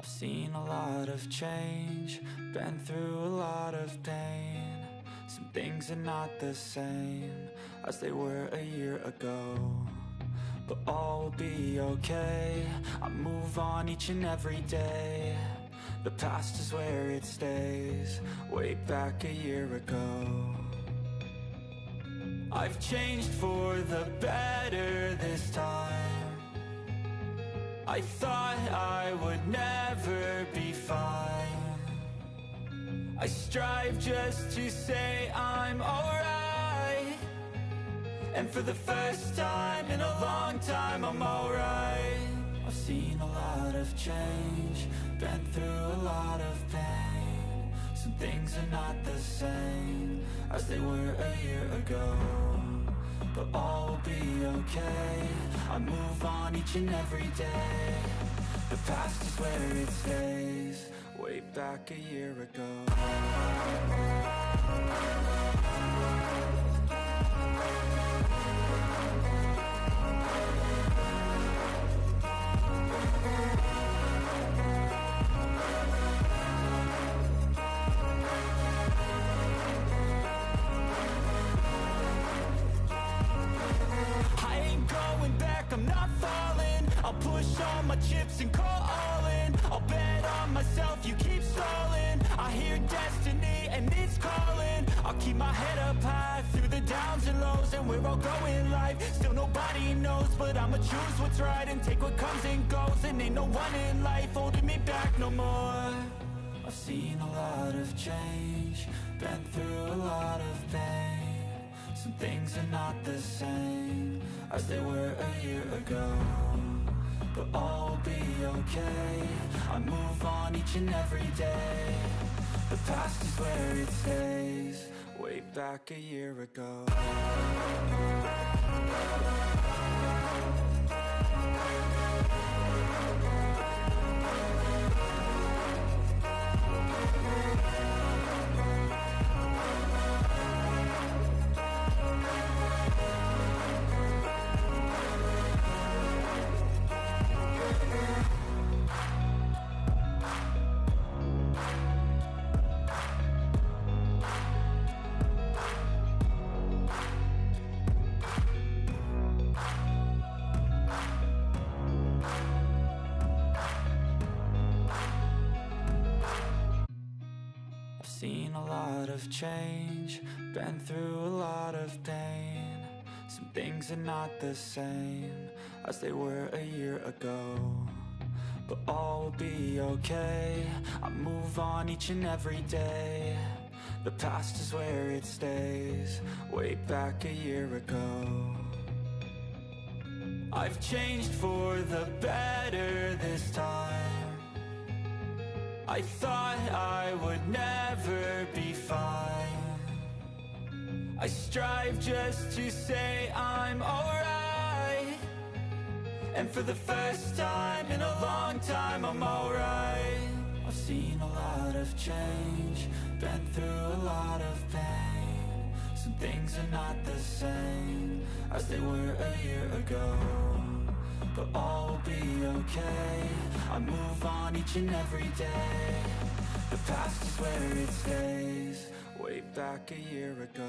I've seen a lot of change, been through a lot of pain. Some things are not the same as they were a year ago, but all will be okay. I move on each and every day. The past is where it stays, way back a year ago. I've changed for the better this time. I thought I would never be fine. I strive just to say I'm alright, and for the first time in a long time I'm alright. I've seen a lot of change, been through a lot of pain. Some things are not the same as they were a year ago, but all will be okay. I move on each and every day. The past is where it stays, way back a year ago. I'm not falling, I'll push all my chips and call all in. I'll bet on myself, you keep stalling. I hear destiny and it's calling. I'll keep my head up high through the downs and lows, and we're all going live. Still nobody knows, but I'ma choose what's right and take what comes and goes. And ain't no one in life holding me back no more. I've seen a lot of change, been through a lot of pain. Some things are not the same as they were a year ago, but all will be okay. I move on each and every day. The past is where it stays, way back a year ago. Seen a lot of change, been through a lot of pain. Some things are not the same as they were a year ago, but all will be okay. I move on each and every day. The past is where it stays, way back a year ago. I've changed for the better this time. I thought I would never be fine. I strive just to say I'm alright, and for the first time in a long time I'm alright. I've seen a lot of change, been through a lot of pain. Some things are not the same as they were a year ago, but all will be okay. I move on each and every day. The past is where it stays, way back a year ago.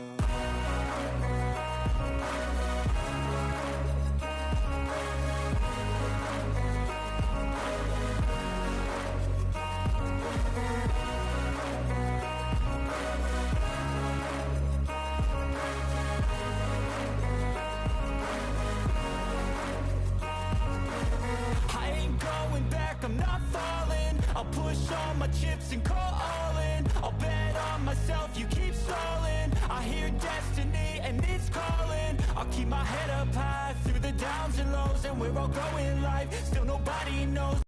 I'm not falling, I'll push all my chips and call all in. I'll bet on myself, you keep stalling. I hear destiny and it's calling. I'll keep my head up high through the downs and lows, and we're all going live. Still nobody knows.